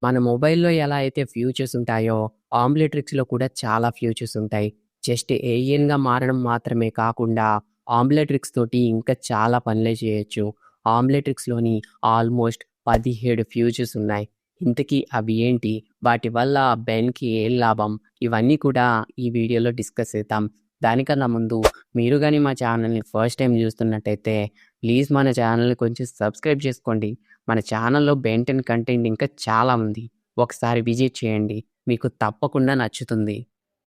మన మొబైల్‌లో ఎలా అయితే ఫ్యూచర్స్ ఉంటాయో, ఆంబ్లేట్రిక్స్‌లో కూడా చాలా ఫ్యూచర్స్ ఉంటాయి. జస్ట్ ఏలియన్‌గా మారడం మాత్రమే కాకుండా, ఆంబ్లేట్రిక్స్ తోటి ఇంకా చాలా పనులే చేయొచ్చు. ఆంబ్లేట్రిక్స్‌లోని ఆల్మోస్ట్ 17 ఫ్యూచర్స్ ఉన్నాయి. ఇంతకీ అవి ఏంటి? వాటి వల్ల బెన్‌కి ఏం లాభం? ఇవన్నీ కూడా ఈ వీడియోలో డిస్కస్ చేద్దాం. దానికన్నా ముందు మీరు గాని మా ఛానల్‌ని ఫస్ట్ టైమ్ చూస్తున్నట్టయితే, ప్లీజ్ మన ఛానల్‌ని కొంచెం సబ్స్క్రైబ్ చేసుకోండి. మన ఛానల్‌లో బెన్ 10 కంటెంట్ ఇంకా చాలా ఉంది. ఒకసారి విజిట్ చేయండి. మీకు తప్పకుండా నచ్చుతుంది.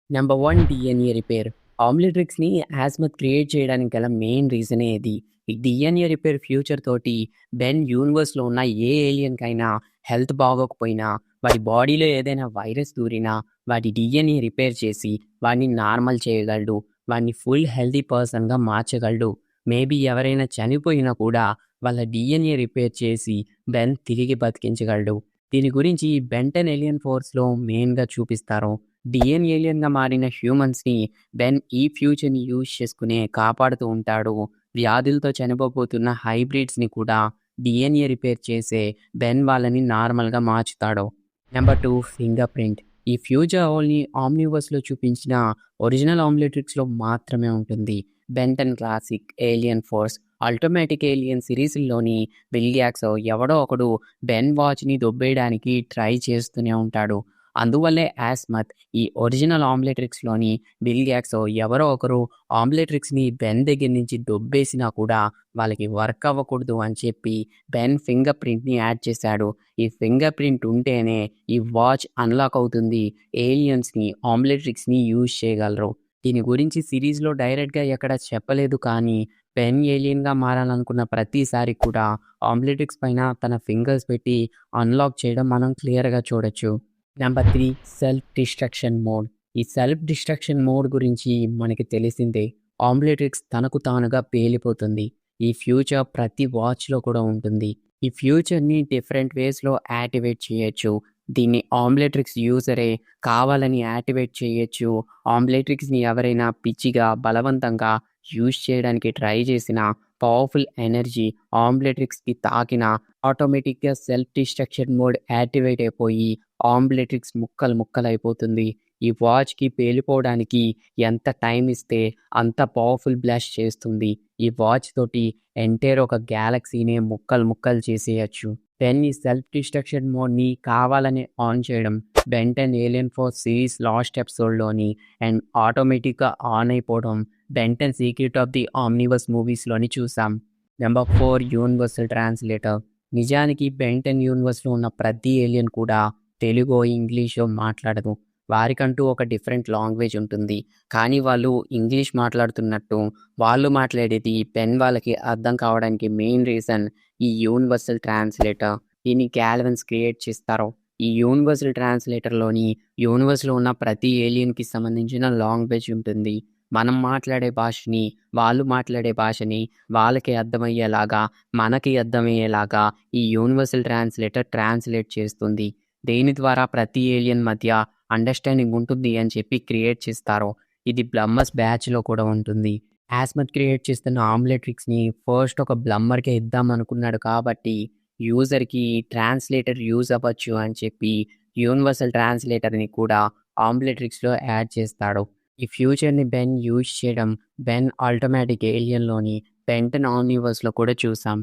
Number 1 DNA repair. ఆమ్లెట్రిక్స్‌ని యాస్మత్ క్రియేట్ చేయడానికి గల మెయిన్ రీజనే ఇది. ఈ డీఎన్ఏ రిపేర్ ఫ్యూచర్ తోటి బెన్ యూనివర్స్‌లో ఉన్న ఏ ఏలియన్‌కైనా హెల్త్ బాగోకపోయినా, వాడి బాడీలో ఏదైనా వైరస్ దూరినా, వాడి డీఎన్ఏ రిపేర్ చేసి వాడిని నార్మల్ చేయగలడు. వాడిని ఫుల్ హెల్తీ పర్సన్‌గా మార్చగలడు. మేబీ ఎవరైనా చనిపోయినా కూడా వాళ్ళ డీఎన్ఏ రిపేర్ చేసి బెన్ తిరిగి బతికించగలడు. దీని గురించి బెన్ 10 ఏలియన్ ఫోర్స్‌లో మెయిన్‌గా చూపిస్తారు. డీఎన్ఏ ఏలియన్‌గా మారిన హ్యూమన్స్‌ని బెన్ ఈ ఫ్యూచర్‌ని యూజ్ చేసుకునే కాపాడుతూ ఉంటాడు. వ్యాధులతో చనిపోబోతున్న హైబ్రిడ్స్‌ని కూడా డీఎన్ఏ రిపేర్ చేసే బెన్ వాళ్ళని నార్మల్‌గా మార్చుతాడు. Number 2 finger print. ఈ ఫ్యూచర్ ఓన్లీ ఆమ్నివర్స్‌లో చూపించిన ఒరిజినల్ ఆమ్లెట్రిక్స్‌లో మాత్రమే ఉంటుంది. Ben 10 classic, alien force, ultimate alien సిరీస్‌ల్లోని విల్గ్యాక్సో ఎవడో ఒకడు బెన్ వాచ్‌ని దొబ్బేయడానికి ట్రై చేస్తూనే ఉంటాడు. అందువల్లే యాస్మత్ ఈ ఒరిజినల్ ఆమ్లెట్రిక్స్‌లోని విల్గ్యాక్సో ఎవరో ఒకరు ఆమ్లెట్రిక్స్‌ని బెన్ దగ్గర నుంచి దొబ్బేసినా కూడా వాళ్ళకి వర్క్ అవ్వకూడదు అని చెప్పి బెన్ ఫింగర్ ప్రింట్‌ని యాడ్ చేశాడు. ఈ ఫింగర్ ప్రింట్ ఉంటేనే ఈ వాచ్ అన్‌లాక్ అవుతుంది. ఏలియన్స్‌ని, ఆమ్లెట్రిక్స్‌ని యూజ్ చేయగలరు. దీని గురించి సిరీస్‌లో డైరెక్ట్‌గా ఎక్కడ చెప్పలేదు కానీ, బెన్ ఏలియన్‌గా మారాలనుకున్న ప్రతిసారి కూడా ఆమ్లెట్రిక్స్ పైన తన ఫింగర్స్ పెట్టి అన్‌లాక్ చేయడం మనం క్లియర్‌గా చూడొచ్చు. Number 3 self destruction mode. ఈ సెల్ఫ్ డిస్ట్రక్షన్ మోడ్ గురించి మనకి తెలిసిందే. ఆమ్లెట్రిక్స్ తనకు తానుగా పేలిపోతుంది. ఈ ఫ్యూచర్ ప్రతి వాచ్‌లో కూడా ఉంటుంది. ఈ ఫ్యూచర్‌ని డిఫరెంట్ వేస్‌లో యాక్టివేట్ చేయొచ్చు. దీన్ని ఆమ్లెట్రిక్స్ యూజరే కావాలని యాక్టివేట్ చేయొచ్చు. ఆమ్లెట్రిక్స్‌ని ఎవరైనా పిచ్చిగా, బలవంతంగా యూజ్ చేయడానికి ట్రై చేసినా, పవర్‌ఫుల్ ఎనర్జీ ఆమ్లెట్రిక్స్‌కి తాకినా ఆటోమేటిక్‌గా సెల్ఫ్ డిస్ట్రక్షన్ మోడ్ యాక్టివేట్ అయిపోయి ఆంబ్లెట్రిక్స్ ముక్కలు ముక్కలైపోతుంది. ఈ వాచ్‌కి పేలిపోవడానికి ఎంత టైం ఇస్తే అంత పవర్‌ఫుల్ బ్లాస్ట్ చేస్తుంది. ఈ వాచ్ తోటి ఎంటైర్ ఒక గ్యాలక్సీనే ముక్కలు ముక్కలు చేసేయొచ్చు. దెన్ ఈ సెల్ఫ్ డిస్ట్రక్షన్ మోడ్‌ని కావాలని ఆన్ చేయడం Ben 10 alien force series last ఎపిసోడ్‌లోని అండ్ ఆటోమేటిక్‌గా ఆన్ అయిపోవడం Ben 10 secret of the Omniverse మూవీస్‌లోని చూసాం. Number 4 universal translator. నిజానికి బెన్ 10 యూనివర్స్‌లో ఉన్న ప్రతి ఏలియన్ కూడా తెలుగో, ఇంగ్లీషో మాట్లాడదు. వారికంటూ ఒక డిఫరెంట్ లాంగ్వేజ్ ఉంటుంది. కానీ వాళ్ళు ఇంగ్లీష్ మాట్లాడుతున్నట్టు, వాళ్ళు మాట్లాడేది పెన్ వాళ్ళకి అర్థం కావడానికి మెయిన్ రీజన్ ఈ యూనివర్సల్ ట్రాన్స్‌లేటర్. దీన్ని గాల్వన్స్ క్రియేట్ చేస్తారు. ఈ యూనివర్సల్ ట్రాన్స్‌లేటర్‌లోని యూనివర్స్‌లో ఉన్న ప్రతి ఏలియన్‌కి సంబంధించిన లాంగ్వేజ్ ఉంటుంది. మనం మాట్లాడే భాషని, వాళ్ళు మాట్లాడే భాషని వాళ్ళకి అర్థమయ్యేలాగా, మనకి అర్థమయ్యేలాగా ఈ యూనివర్సల్ ట్రాన్స్‌లేటర్ ట్రాన్స్‌లేట్ చేస్తుంది. దేని ద్వారా ప్రతి ఏలియన్ మధ్య అండర్‌స్టాండింగ్ ఉంటుంది అని చెప్పి క్రియేట్ చేస్తారో, ఇది బ్లమ్మర్స్ బ్యాచ్‌లో కూడా ఉంటుంది. యాస్మత్ క్రియేట్ చేస్తున్న ఆమ్లెట్రిక్స్‌ని ఫస్ట్ ఒక బ్లమ్మర్‌కే ఇద్దాం అనుకున్నాడు కాబట్టి, యూజర్‌కి ట్రాన్స్‌లేటర్ యూజ్ అవ్వచ్చు అని చెప్పి, యూనివర్సల్ ట్రాన్స్‌లేటర్‌ని కూడా ఆమ్లెట్రిక్స్‌లో యాడ్ చేస్తాడు. ఈ ఫ్యూచర్‌ని బెన్ యూజ్ చేయడం బెన్ ఆటోమేటిక్ ఏలియన్‌లోని బెన్ 10 ఆమ్నివర్స్‌లో కూడా చూసాం.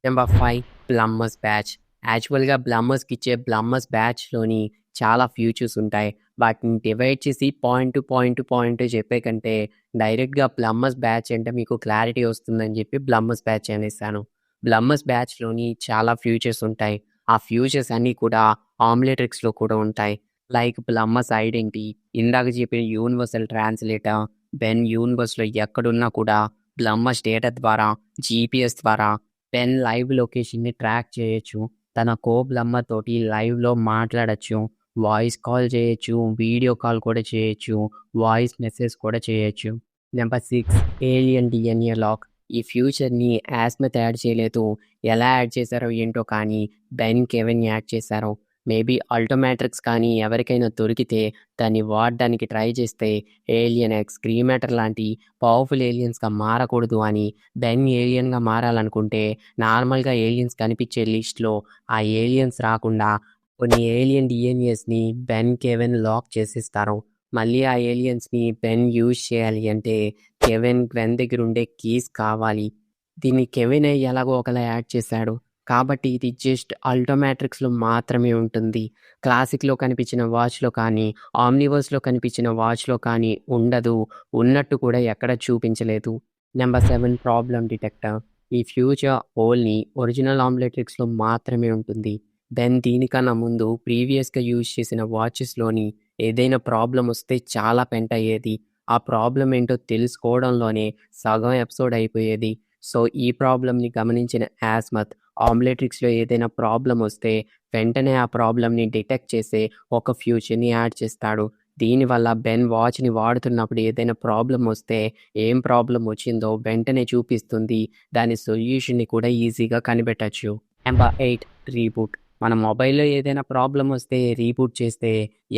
Number 5 plumbers badge. యాక్చువల్‌గా బ్లమ్మర్స్‌కిచ్చే బ్లమ్మర్స్ బ్యాచ్‌లోని చాలా ఫ్యూచర్స్ ఉంటాయి. వాటిని డివైడ్ చేసి point to point to point చెప్పే కంటే, డైరెక్ట్‌గా బ్లమ్మర్స్ బ్యాచ్ అంటే మీకు క్లారిటీ వస్తుందని చెప్పి బ్లమ్మర్స్ బ్యాచ్ అనేసాను. బ్లమ్మర్స్ బ్యాచ్‌లోని చాలా ఫ్యూచర్స్ ఉంటాయి. ఆ ఫ్యూచర్స్ అన్నీ కూడా ఆమ్లెట్రిక్స్‌లో కూడా ఉంటాయి. లైక్ బ్లమ్మర్స్ ఐడెంటిటీ, ఇందాక చెప్పిన యూనివర్సల్ ట్రాన్స్‌లేటర్, బెన్ యూనివర్స్‌లో ఎక్కడున్నా కూడా బ్లమ్మర్స్ డేటా ద్వారా, జీపీఎస్ ద్వారా బెన్ లైవ్ లొకేషన్‌ని ట్రాక్ చేయొచ్చు. తన బ్లమ్మర్ తోటి లైవ్‌లో మాట్లాడొచ్చు. వాయిస్ కాల్ చేయొచ్చు. వీడియో కాల్ కూడా చేయొచ్చు. వాయిస్ మెసేజ్ కూడా చేయొచ్చు. Number 6 alien DNA lock. ఈ ఫ్యూచర్‌ని యాస్మత్ యాడ్ చేయలేదు. ఎలా యాడ్ చేశారో ఏంటో కానీ బెన్, కెవిన్ యాడ్ చేశారు. మేబీ అల్టోమాట్రిక్స్ కానీ ఎవరికైనా దొరికితే దాన్ని వాడడానికి ట్రై చేస్తే ఏలియన్ ఎక్స్, క్రీమేటర్ లాంటి పవర్‌ఫుల్ ఏలియన్స్‌గా మారకూడదు అని బెన్ ఏలియన్‌గా మారాలనుకుంటే నార్మల్‌గా ఏలియన్స్ కనిపించే లిస్ట్‌లో ఆ ఏలియన్స్ రాకుండా కొన్ని ఏలియన్ డిఎన్ఏస్ని బెన్ కెవెన్ లాక్ చేసిస్తారు. మళ్ళీ ఆ ఏలియన్స్ని బెన్ యూజ్ చేయాలి అంటే గవెన్ దగ్గర ఉండే కీస్ కావాలి. దీన్ని కెవిన్ ఎలాగో ఒకలా యాడ్ చేశాడు. కాబట్టి ఇది జస్ట్ అల్టోమాట్రిక్స్లో మాత్రమే ఉంటుంది. క్లాసిక్లో కనిపించిన వాచ్లో కానీ ఆమ్నివర్స్లో కనిపించిన వాచ్లో కానీ ఉండదు. ఉన్నట్టు కూడా ఎక్కడ చూపించలేదు. Number 7 problem detector. ఈ ఫ్యూచర్ ఓన్లీ ఒరిజినల్ ఆమ్లెట్రిక్స్లో మాత్రమే ఉంటుంది. దెన్ దీనికన్నా ముందు ప్రీవియస్గా యూజ్ చేసిన వాచెస్లోని ఏదైనా ప్రాబ్లం వస్తే చాలా పెంట్ అయ్యేది. ఆ ప్రాబ్లం ఏంటో తెలుసుకోవడంలోనే సగం ఎపిసోడ్ అయిపోయేది. సో ఈ ప్రాబ్లమ్ని గమనించిన యాస్మత్ ఆమ్లెట్రిక్స్లో ఏదైనా ప్రాబ్లం వస్తే వెంటనే ఆ ప్రాబ్లమ్ని డిటెక్ట్ చేసే ఒక ఫ్యూచర్ని యాడ్ చేస్తాడు. దీనివల్ల బెన్ వాచ్ని వాడుతున్నప్పుడు ఏదైనా ప్రాబ్లం వస్తే ఏం ప్రాబ్లం వచ్చిందో వెంటనే చూపిస్తుంది. దాని సొల్యూషన్ని కూడా ఈజీగా కనిపెట్టచ్చు. Number 8 reboot. మన మొబైల్లో ఏదైనా ప్రాబ్లం వస్తే రీబూట్ చేస్తే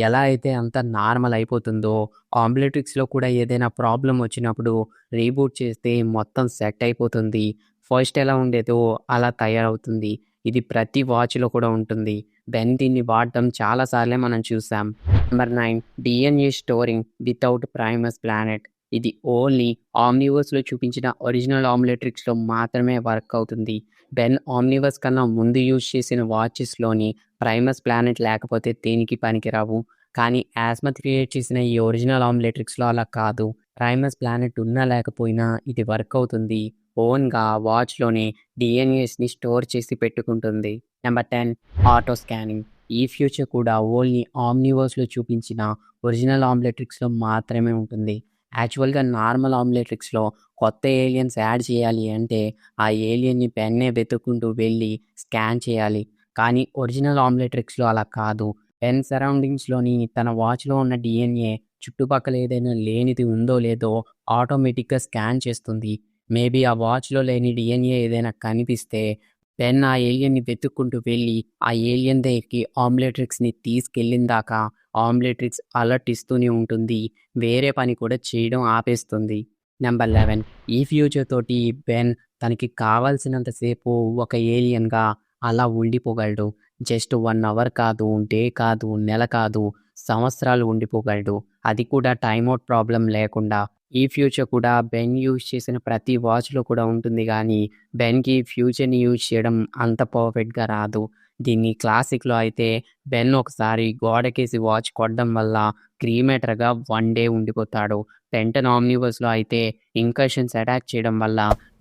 ఎలా అయితే అంత నార్మల్ అయిపోతుందో ఆమ్లెట్రిక్స్లో కూడా ఏదైనా ప్రాబ్లం వచ్చినప్పుడు రీబూట్ చేస్తే మొత్తం సెట్ అయిపోతుంది. ఫస్ట్ ఎలా ఉండేదో అలా తయారవుతుంది. ఇది ప్రతి వాచ్లో కూడా ఉంటుంది. బెన్ దీన్ని వాడటం చాలాసార్లే మనం చూసాం. Number 9 DNA storing without Primus planet. ఇది ఓన్లీ ఆమ్నివర్స్లో చూపించిన ఒరిజినల్ ఆమ్లెట్రిక్స్లో మాత్రమే వర్క్ అవుతుంది. బెన్ ఆమ్నివర్స్ కన్నా ముందు యూజ్ చేసిన వాచెస్లోని ప్రైమస్ ప్లానెట్ లేకపోతే దేనికి పనికిరావు. కానీ యాస్మత్ క్రియేట్ చేసిన ఈ ఒరిజినల్ ఆమ్లెట్రిక్స్లో అలా కాదు. ప్రైమస్ ప్లానెట్ ఉన్నా లేకపోయినా ఇది వర్క్ అవుతుంది. ఓన్గా వాచ్లోనే డిఎన్ఏస్ని స్టోర్ చేసి పెట్టుకుంటుంది. Number 10 auto scanning. ఈ ఫ్యూచర్ కూడా ఓన్లీ ఆమ్నివర్స్లో చూపించిన ఒరిజినల్ ఆమ్లెట్రిక్స్లో మాత్రమే ఉంటుంది. యాక్చువల్గా నార్మల్ ఆమ్లెట్రిక్స్లో కొత్త ఏలియన్స్ యాడ్ చేయాలి అంటే ఆ ఏలియన్ని పెన్నే వెతుక్కుంటూ వెళ్ళి స్కాన్ చేయాలి. కానీ ఒరిజినల్ ఆమ్లెట్రిక్స్లో అలా కాదు. పెన్ సరౌండింగ్స్లోని తన వాచ్లో ఉన్న డిఎన్ఏ చుట్టుపక్కల ఏదైనా లేనిది ఉందో లేదో ఆటోమేటిక్గా స్కాన్ చేస్తుంది. మేబీ ఆ వాచ్లో లేని డిఎన్ఏ ఏదైనా కనిపిస్తే పెన్ ఆ ఏలియన్ని వెతుక్కుంటూ వెళ్ళి ఆ ఏలియన్ దగ్గరికి ఆమ్లెట్రిక్స్ని తీసుకెళ్ళిన దాకా ఆమ్లెట్రిక్స్ అలర్ట్ ఇస్తూనే ఉంటుంది. వేరే పని కూడా చేయడం ఆపేస్తుంది. నెంబర్ 11 ఈ ఫ్యూచర్ తోటి బెన్ తనకి కావాల్సినంతసేపు ఒక ఏలియన్గా అలా ఉండిపోగలడు. జస్ట్ 1 అవర్ కాదు, డే కాదు, నెల కాదు, సంవత్సరాలు ఉండిపోగలడు. అది కూడా టైమ్అవుట్ ప్రాబ్లం లేకుండా. ఈ ఫ్యూచర్ కూడా బెన్ యూజ్ చేసిన ప్రతి వాచ్లో కూడా ఉంటుంది. కానీ బెన్కి ఫ్యూచర్ని యూజ్ చేయడం అంత పర్ఫెక్ట్గా రాదు. దీన్ని క్లాసిక్లో అయితే బెన్ ఒకసారి గోడకేసి వాచ్ కొట్టడం వల్ల క్రీమేటర్గా 1 డే ఉండిపోతాడు. పెంటన్ ఆమ్నివర్స్లో అయితే ఇంకర్షన్స్ అటాక్ చేయడం వల్ల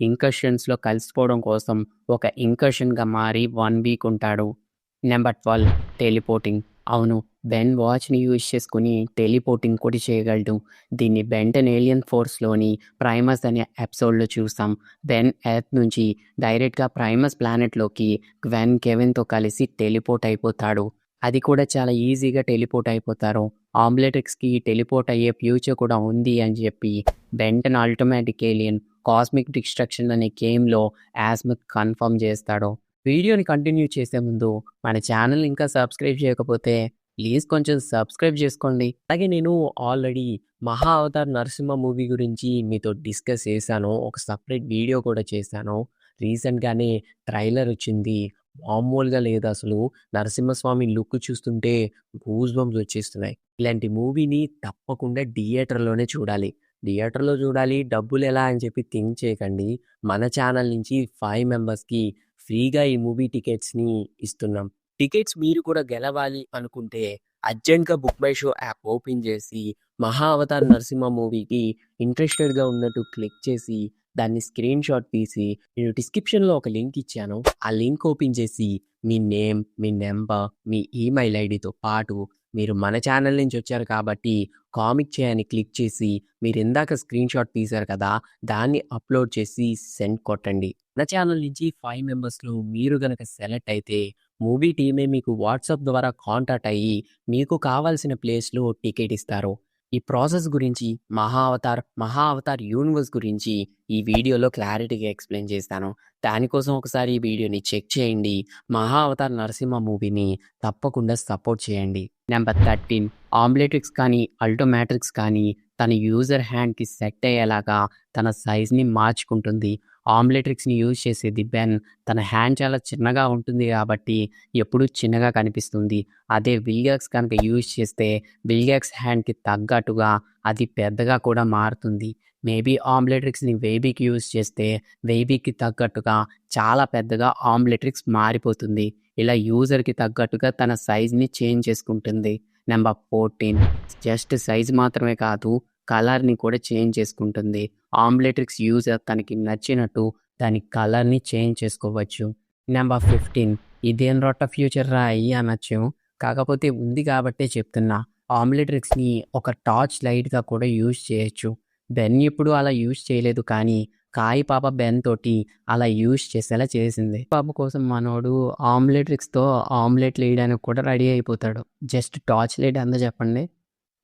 ఇంకర్షన్స్లో కలిసిపోవడం కోసం ఒక ఇంకర్షన్గా మారి 1 వీక్ ఉంటాడు. Number 12 teleporting. అవును, బెన్ వాచ్ని యూజ్ చేసుకుని టెలిపోర్టింగ్ కూడా చేయగలడు. దీన్ని బెంటన్ ఏలియన్ ఫోర్స్లోని ప్రైమస్ అనే ఎపిసోడ్లో చూసాం. బెన్ ఎర్త్ నుంచి డైరెక్ట్గా ప్రైమస్ ప్లానెట్లోకి కెవిన్తో కలిసి టెలిపోర్ట్ అయిపోతాడు. అది కూడా చాలా ఈజీగా టెలిపోర్ట్ అయిపోతారు. ఆమ్లెట్రిక్స్కి టెలిపోర్ట్ అయ్యే ఫ్యూచర్ కూడా ఉంది అని చెప్పి బెంటన్ అల్టిమేటిక్ ఏలియన్ కాస్మిక్ డిస్ట్రక్షన్ అనే గేమ్లో యాస్మత్ కన్ఫర్మ్ చేస్తాడు. వీడియోని కంటిన్యూ చేసే ముందు మన ఛానల్ ఇంకా సబ్స్క్రైబ్ చేయకపోతే ప్లీజ్ కొంచెం సబ్స్క్రైబ్ చేసుకోండి. అలాగే నేను ఆల్రెడీ మహా అవతార్ నరసింహ మూవీ గురించి మీతో డిస్కస్ చేశాను. ఒక సపరేట్ వీడియో కూడా చేశాను. రీసెంట్గానే ట్రైలర్ వచ్చింది. మామూలుగా లేదు అసలు. నరసింహస్వామి లుక్ చూస్తుంటే గూస్ బంప్స్ వచ్చేస్తున్నాయి. ఇలాంటి మూవీని తప్పకుండా థియేటర్లోనే చూడాలి. థియేటర్లో చూడాలి, డబ్బులు ఎలా అని చెప్పి థింక్ చేయకండి. మన ఛానల్ నుంచి 5 మెంబర్స్కి ఫ్రీగా ఈ మూవీ టికెట్స్ని ఇస్తున్నాం. టికెట్స్ మీరు కూడా గెలవాలి అనుకుంటే అర్జెంట్గా book my show app open చేసి మహా అవతార్ నరసింహ మూవీకి ఇంట్రెస్టెడ్గా ఉన్నట్టు క్లిక్ చేసి దాన్ని స్క్రీన్ షాట్ తీసి నేను డిస్క్రిప్షన్లో ఒక లింక్ ఇచ్చాను. ఆ లింక్ ఓపెన్ చేసి మీ నేమ్, మీ నెంబర్, మీ ఈమెయిల్ ఐడితో పాటు మీరు మన ఛానల్ నుంచి వచ్చారు కాబట్టి కామిక్ చేయని క్లిక్ చేసి మీరు ఇందాక స్క్రీన్ షాట్ తీశారు కదా, దాన్ని అప్లోడ్ చేసి సెండ్ కొట్టండి. మన ఛానల్ నుంచి 5 మెంబర్స్లో మీరు గనక సెలెక్ట్ అయితే మూవీ టీమే మీకు వాట్సాప్ ద్వారా కాంటాక్ట్ అయ్యి మీకు కావాల్సిన ప్లేస్లో టికెట్ ఇస్తారు. ఈ ప్రాసెస్ గురించి మహా అవతార్ యూనివర్స్ గురించి ఈ వీడియోలో క్లారిటీగా ఎక్స్ప్లెయిన్ చేస్తాను. దానికోసం ఒకసారి ఈ వీడియోని చెక్ చేయండి. మహా అవతార్ నరసింహ మూవీని తప్పకుండా సపోర్ట్ చేయండి. నెంబర్ 13 ఆమ్లెట్రిక్స్ కానీ అల్టోమాట్రిక్స్ కానీ తన యూజర్ హ్యాండ్కి సెట్ అయ్యేలాగా తన సైజ్ని మార్చుకుంటుంది. ఆమ్లెట్రిక్స్‌ని యూజ్ చేసేది బెన్. తన హ్యాండ్ చాలా చిన్నగా ఉంటుంది కాబట్టి ఎప్పుడూ చిన్నగా కనిపిస్తుంది. అదే విలియర్స్ కనుక యూజ్ చేస్తే విలియర్స్ హ్యాండ్‌కి తగ్గట్టుగా అది పెద్దగా కూడా మారుతుంది. మేబీ ఆమ్లెట్రిక్స్‌ని వేబీకి యూజ్ చేస్తే వేబీకి తగ్గట్టుగా చాలా పెద్దగా ఆమ్లెట్రిక్స్ మారిపోతుంది. ఇలా యూజర్‌కి తగ్గట్టుగా తన సైజ్‌ని చేంజ్ చేసుకుంటుంది. నంబర్ 14 జస్ట్ సైజ్ మాత్రమే కాదు, కలర్‌ని కూడా చేంజ్ చేసుకుంటుంది. ఆమ్లెట్రిక్స్ యూజర్ తనకి నచ్చినట్టు దాని కలర్‌ని చేంజ్ చేసుకోవచ్చు. నంబర్ 15 ఇదేం రొట్ట ఫ్యూచర్ రా అయ్యి అనొచ్చు. కాకపోతే ఉంది కాబట్టే చెప్తున్నా. ఆమ్లెట్రిక్స్‌ని ఒక టార్చ్ లైట్‌గా కూడా యూజ్ చేయొచ్చు. బెన్ ఎప్పుడు అలా యూజ్ చేయలేదు కానీ, కాయి పాప బెన్ తోటి అలా యూజ్ చేసేలా చేసింది. పాప కోసం మనోడు ఆమ్లెట్రిక్స్‌తో ఆమ్లెట్‌లేయడానికి కూడా రెడీ అయిపోతాడు. జస్ట్ టార్చ్ లైట్ ఎంతో చెప్పండి.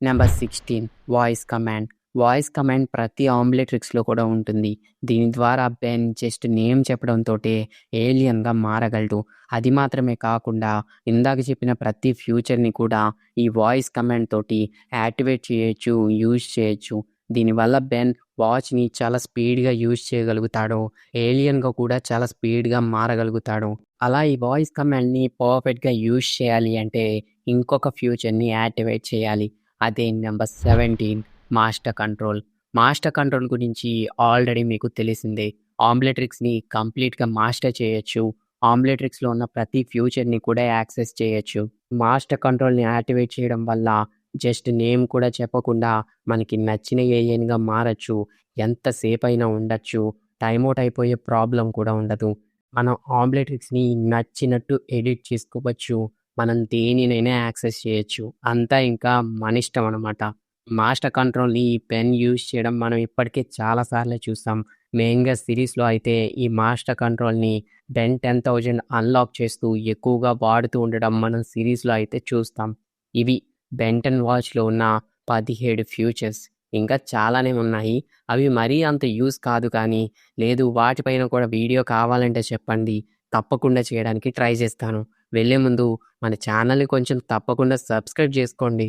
Number 16 voice command. Voice command ప్రతి ఆమ్లెట్రిక్స్‌లో కూడా ఉంటుంది. దీని ద్వారా బెన్ జస్ట్ నేమ్ చెప్పడంతోటే ఏలియన్‌గా మారగలడు. అది మాత్రమే కాకుండా ఇందాక చెప్పిన ప్రతి ఫ్యూచర్‌ని కూడా ఈ వాయిస్ కమాండ్ తోటి యాక్టివేట్ చేయొచ్చు, యూజ్ చేయొచ్చు. దీనివల్ల బెన్ వాచ్‌ని చాలా స్పీడ్‌గా యూజ్ చేయగలుగుతాడు. ఏలియన్‌గా కూడా చాలా స్పీడ్‌గా మారగలుగుతాడు. అలా ఈ వాయిస్ కమాండ్‌ని పర్ఫెక్ట్‌గా యూజ్ చేయాలి అంటే ఇంకొక ఫ్యూచర్‌ని యాక్టివేట్ చేయాలి. అదే number 17 master control. Master control గురించి ఆల్రెడీ మీకు తెలిసిందే. ఆమ్లెట్రిక్స్‌ని కంప్లీట్‌గా మాస్టర్ చేయొచ్చు. ఆమ్లెట్రిక్స్‌లో ఉన్న ప్రతి ఫ్యూచర్‌ని కూడా యాక్సెస్ చేయొచ్చు. మాస్టర్ కంట్రోల్‌ని యాక్టివేట్ చేయడం వల్ల జస్ట్ నేమ్ కూడా చెప్పకుండా మనకి నచ్చిన ఏలియన్‌గా మారొచ్చు. ఎంత సేపైనా ఉండొచ్చు. టైమ్ ఔట్ అయిపోయే ప్రాబ్లమ్ కూడా ఉండదు. మనం ఆమ్లెట్రిక్స్‌ని నచ్చినట్టు ఎడిట్ చేసుకోవచ్చు. మనం దేనినైనా యాక్సెస్ చేయొచ్చు. అంతా ఇంకా మనిష్టం అనమాట. మాస్టర్ కంట్రోల్‌ని ఈ పెన్ యూజ్ చేయడం మనం ఇప్పటికే చాలా సార్లు చూసాం. మెయిన్‌గా సిరీస్‌లో అయితే ఈ మాస్టర్ కంట్రోల్‌ని బెన్ 10,000 అన్‌లాక్ చేస్తూ ఎక్కువగా వాడుతూ ఉండడం మనం సిరీస్‌లో అయితే చూస్తాం. ఇవి బెన్ 10 వాచ్‌లో ఉన్న 17 ఫ్యూచర్స్. ఇంకా చాలానే ఉన్నాయి. అవి మరీ అంత యూజ్ కాదు కానీ, లేదు వాటిపైన కూడా వీడియో కావాలంటే చెప్పండి. తప్పకుండా చేయడానికి ట్రై చేస్తాను. వెళ్ళే ముందు మన ఛానల్‌ని కొంచెం తప్పకుండా సబ్స్క్రైబ్ చేసుకోండి.